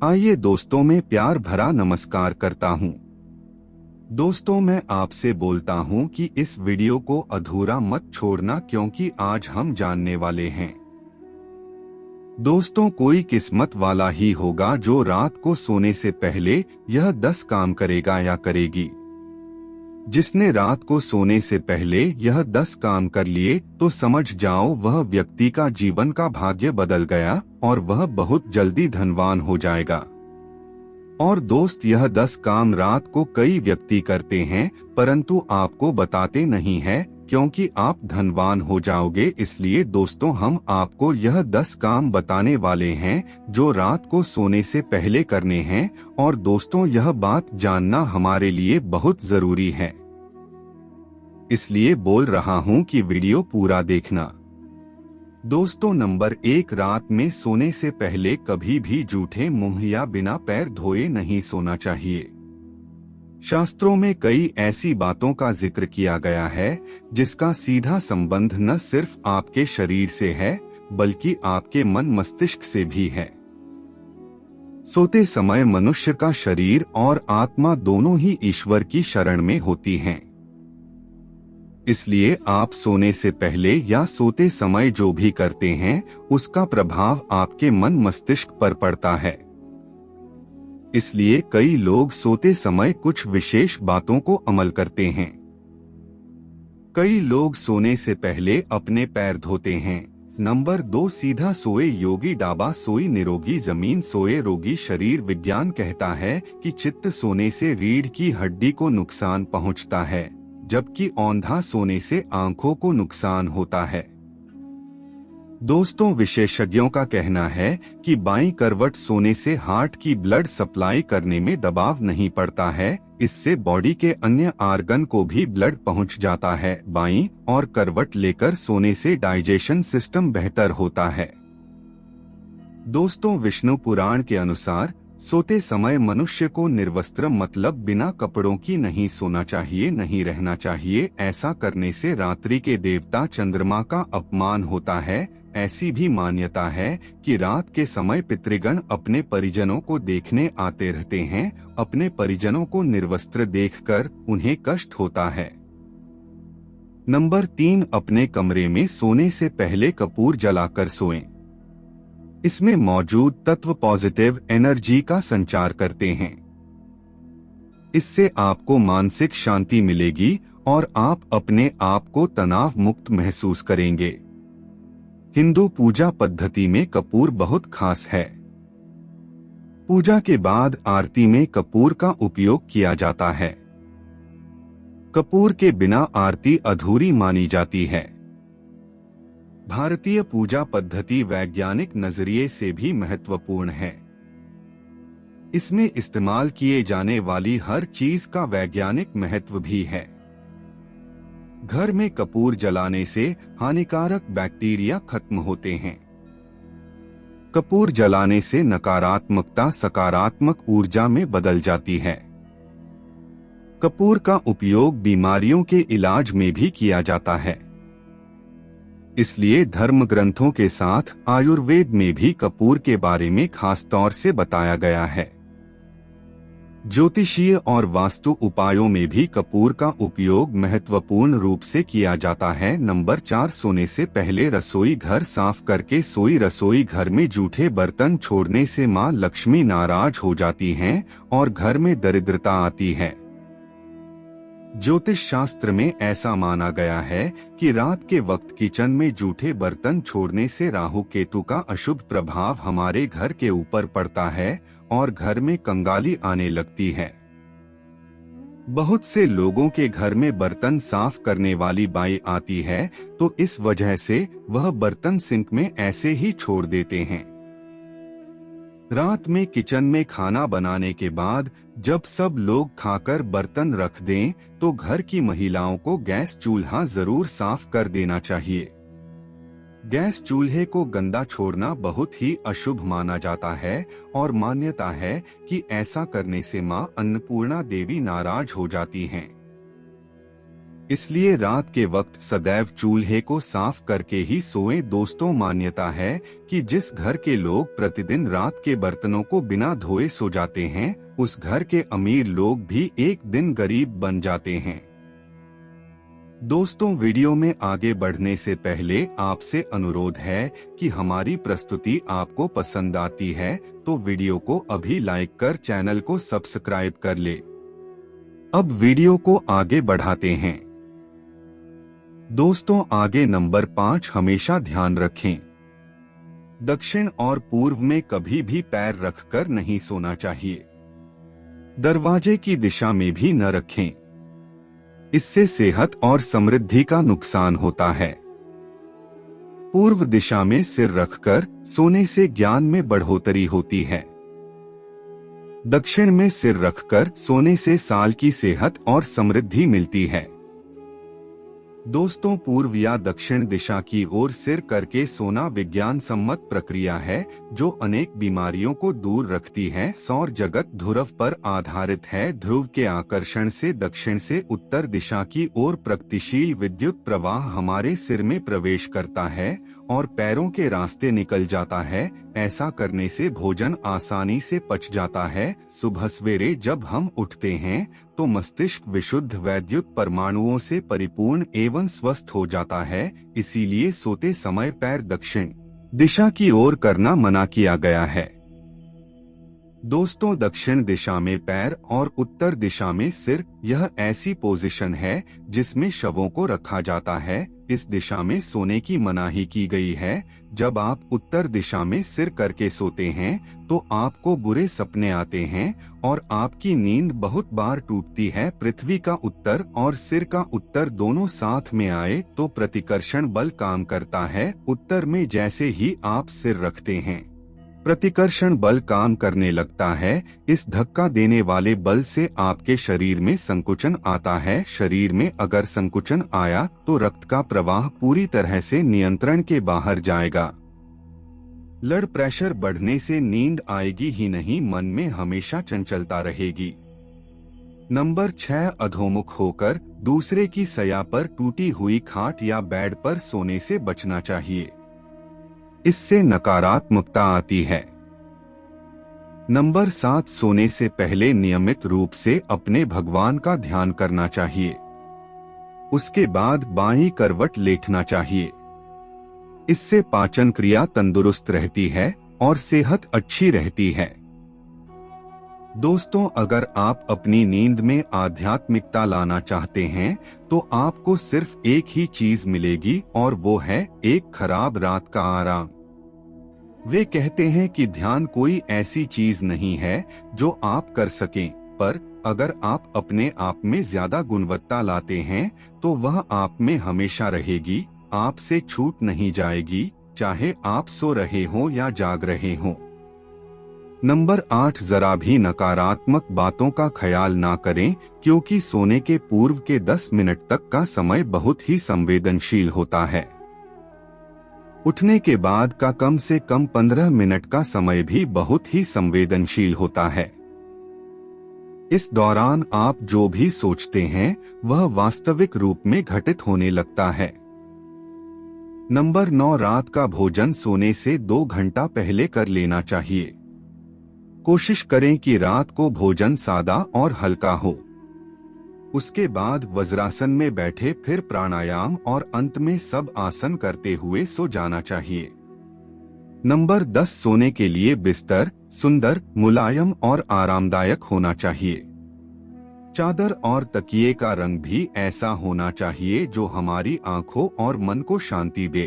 आइए दोस्तों, मैं प्यार भरा नमस्कार करता हूं। दोस्तों, मैं आपसे बोलता हूं कि इस वीडियो को अधूरा मत छोड़ना, क्योंकि आज हम जानने वाले हैं। दोस्तों, कोई किस्मत वाला ही होगा जो रात को सोने से पहले यह 10 काम करेगा या करेगी। जिसने रात को सोने से पहले यह 10 काम कर लिए तो समझ जाओ वह व्यक्ति का जीवन का भाग्य बदल गया और वह बहुत जल्दी धनवान हो जाएगा। और दोस्त, यह 10 काम रात को कई व्यक्ति करते हैं, परंतु आपको बताते नहीं है, क्योंकि आप धनवान हो जाओगे। इसलिए दोस्तों, हम आपको यह 10 काम बताने वाले हैं जो रात को सोने से पहले करने हैं। और दोस्तों, यह बात जानना हमारे लिए बहुत जरूरी है, इसलिए बोल रहा हूं कि वीडियो पूरा देखना। दोस्तों, नंबर 1, रात में सोने से पहले कभी भी जूठे मुंह या बिना पैर धोए नहीं सोना चाहिए। शास्त्रों में कई ऐसी बातों का जिक्र किया गया है जिसका सीधा संबंध न सिर्फ आपके शरीर से है, बल्कि आपके मन मस्तिष्क से भी है। सोते समय मनुष्य का शरीर और आत्मा दोनों ही ईश्वर की शरण में होती हैं। इसलिए आप सोने से पहले या सोते समय जो भी करते हैं उसका प्रभाव आपके मन मस्तिष्क पर पड़ता है। इसलिए कई लोग सोते समय कुछ विशेष बातों को अमल करते हैं। कई लोग सोने से पहले अपने पैर धोते हैं। नंबर 2, सीधा सोए योगी डाबा सोई निरोगी जमीन सोए रोगी। शरीर विज्ञान कहता है कि चित्त सोने से रीढ़ की हड्डी को नुकसान पहुंचता है, जबकि औंधा सोने से आंखों को नुकसान होता है। दोस्तों, विशेषज्ञों का कहना है कि बाईं करवट सोने से हार्ट की ब्लड सप्लाई करने में दबाव नहीं पड़ता है। इससे बॉडी के अन्य आर्गन को भी ब्लड पहुंच जाता है। बाईं और करवट लेकर सोने से डाइजेशन सिस्टम बेहतर होता है। दोस्तों, विष्णु पुराण के अनुसार सोते समय मनुष्य को निर्वस्त्र मतलब बिना कपड़ों की नहीं सोना चाहिए, नहीं रहना चाहिए। ऐसा करने से रात्रि के देवता चंद्रमा का अपमान होता है। ऐसी भी मान्यता है कि रात के समय पितृगण अपने परिजनों को देखने आते रहते हैं। अपने परिजनों को निर्वस्त्र देखकर उन्हें कष्ट होता है। नंबर 3, अपने कमरे में सोने से पहले कपूर जलाकर सोएं। इसमें मौजूद तत्व पॉजिटिव एनर्जी का संचार करते हैं। इससे आपको मानसिक शांति मिलेगी और आप अपने आप को तनाव मुक्त महसूस करेंगे। हिंदू पूजा पद्धति में कपूर बहुत खास है। पूजा के बाद आरती में कपूर का उपयोग किया जाता है। कपूर के बिना आरती अधूरी मानी जाती है। भारतीय पूजा पद्धति वैज्ञानिक नजरिए से भी महत्वपूर्ण है। इसमें इस्तेमाल किए जाने वाली हर चीज का वैज्ञानिक महत्व भी है। घर में कपूर जलाने से हानिकारक बैक्टीरिया खत्म होते हैं। कपूर जलाने से नकारात्मकता सकारात्मक ऊर्जा में बदल जाती है। कपूर का उपयोग बीमारियों के इलाज में भी किया जाता है। इसलिए धर्म ग्रंथों के साथ आयुर्वेद में भी कपूर के बारे में खास तौर से बताया गया है। ज्योतिषीय और वास्तु उपायों में भी कपूर का उपयोग महत्वपूर्ण रूप से किया जाता है। नंबर 4, सोने से पहले रसोई घर साफ करके सोई। रसोई घर में जूठे बर्तन छोड़ने से मां लक्ष्मी नाराज हो जाती हैं और घर में दरिद्रता आती है। ज्योतिष शास्त्र में ऐसा माना गया है कि रात के वक्त किचन में जूठे बर्तन छोड़ने से राहु केतु का अशुभ प्रभाव हमारे घर के ऊपर पड़ता है और घर में कंगाली आने लगती है। बहुत से लोगों के घर में बर्तन साफ करने वाली बाई आती है तो इस वजह से वह बर्तन सिंक में ऐसे ही छोड़ देते हैं। रात में किचन में खाना बनाने के बाद जब सब लोग खाकर बर्तन रख दें तो घर की महिलाओं को गैस चूल्हा जरूर साफ कर देना चाहिए। गैस चूल्हे को गंदा छोड़ना बहुत ही अशुभ माना जाता है और मान्यता है कि ऐसा करने से मां अन्नपूर्णा देवी नाराज हो जाती हैं। इसलिए रात के वक्त सदैव चूल्हे को साफ करके ही सोएं। दोस्तों, मान्यता है कि जिस घर के लोग प्रतिदिन रात के बर्तनों को बिना धोए सो जाते हैं, उस घर के अमीर लोग भी एक दिन गरीब बन जाते हैं। दोस्तों, वीडियो में आगे बढ़ने से पहले आपसे अनुरोध है कि हमारी प्रस्तुति आपको पसंद आती है तो वीडियो को अभी लाइक कर चैनल को सब्सक्राइब कर ले। अब वीडियो को आगे बढ़ाते हैं। दोस्तों, आगे नंबर 5 हमेशा ध्यान रखें। दक्षिण और पूर्व में कभी भी पैर रखकर नहीं सोना चाहिए। दरवाजे की दिशा में भी न रखें, इससे सेहत और समृद्धि का नुकसान होता है। पूर्व दिशा में सिर रखकर सोने से ज्ञान में बढ़ोतरी होती है। दक्षिण में सिर रखकर सोने से साल की सेहत और समृद्धि मिलती है। दोस्तों, पूर्व या दक्षिण दिशा की ओर सिर करके सोना विज्ञान सम्मत प्रक्रिया है जो अनेक बीमारियों को दूर रखती है। सौर जगत ध्रुव पर आधारित है। ध्रुव के आकर्षण से दक्षिण से उत्तर दिशा की ओर प्रगतिशील विद्युत प्रवाह हमारे सिर में प्रवेश करता है और पैरों के रास्ते निकल जाता है। ऐसा करने से भोजन आसानी से पच जाता है। सुबह सवेरे जब हम उठते हैं तो मस्तिष्क विशुद्ध वैद्युत परमाणुओं से परिपूर्ण एवं स्वस्थ हो जाता है। इसीलिए सोते समय पैर दक्षिण दिशा की ओर करना मना किया गया है। दोस्तों, दक्षिण दिशा में पैर और उत्तर दिशा में सिर, यह ऐसी पोजीशन है जिसमें शवों को रखा जाता है। इस दिशा में सोने की मनाही की गई है। जब आप उत्तर दिशा में सिर करके सोते हैं तो आपको बुरे सपने आते हैं और आपकी नींद बहुत बार टूटती है। पृथ्वी का उत्तर और सिर का उत्तर दोनों साथ में आए तो प्रतिकर्षण बल काम करता है। उत्तर में जैसे ही आप सिर रखते हैं, प्रतिकर्षण बल काम करने लगता है। इस धक्का देने वाले बल से आपके शरीर में संकुचन आता है। शरीर में अगर संकुचन आया तो रक्त का प्रवाह पूरी तरह से नियंत्रण के बाहर जाएगा। ब्लड प्रेशर बढ़ने से नींद आएगी ही नहीं, मन में हमेशा चंचलता रहेगी। नंबर 6 अधोमुख होकर दूसरे की शैया पर टूटी हुई खाट या बेड पर सोने से बचना चाहिए। इससे नकारात्मकता आती है। नंबर 7 सोने से पहले नियमित रूप से अपने भगवान का ध्यान करना चाहिए। उसके बाद बाईं करवट लेटना चाहिए। इससे पाचन क्रिया तंदुरुस्त रहती है और सेहत अच्छी रहती है। दोस्तों, अगर आप अपनी नींद में आध्यात्मिकता लाना चाहते हैं तो आपको सिर्फ एक ही चीज मिलेगी और वो है एक खराब रात का आराम। वे कहते हैं कि ध्यान कोई ऐसी चीज नहीं है जो आप कर सकें, पर अगर आप अपने आप में ज्यादा गुणवत्ता लाते हैं तो वह आप में हमेशा रहेगी, आपसे छूट नहीं जाएगी, चाहे आप सो रहे हो या जाग रहे हो। नंबर 8 जरा भी नकारात्मक बातों का ख्याल ना करें, क्योंकि सोने के पूर्व के 10 मिनट तक का समय बहुत ही संवेदनशील होता है। उठने के बाद का कम से कम 15 मिनट का समय भी बहुत ही संवेदनशील होता है। इस दौरान आप जो भी सोचते हैं वह वास्तविक रूप में घटित होने लगता है। नंबर 9 रात का भोजन सोने से 2 घंटा पहले कर लेना चाहिए। कोशिश करें कि रात को भोजन सादा और हल्का हो। उसके बाद वज्रासन में बैठे फिर प्राणायाम और अंत में सब आसन करते हुए सो जाना चाहिए। नंबर 10 सोने के लिए बिस्तर सुंदर, मुलायम और आरामदायक होना चाहिए। चादर और तकिए का रंग भी ऐसा होना चाहिए जो हमारी आंखों और मन को शांति दे।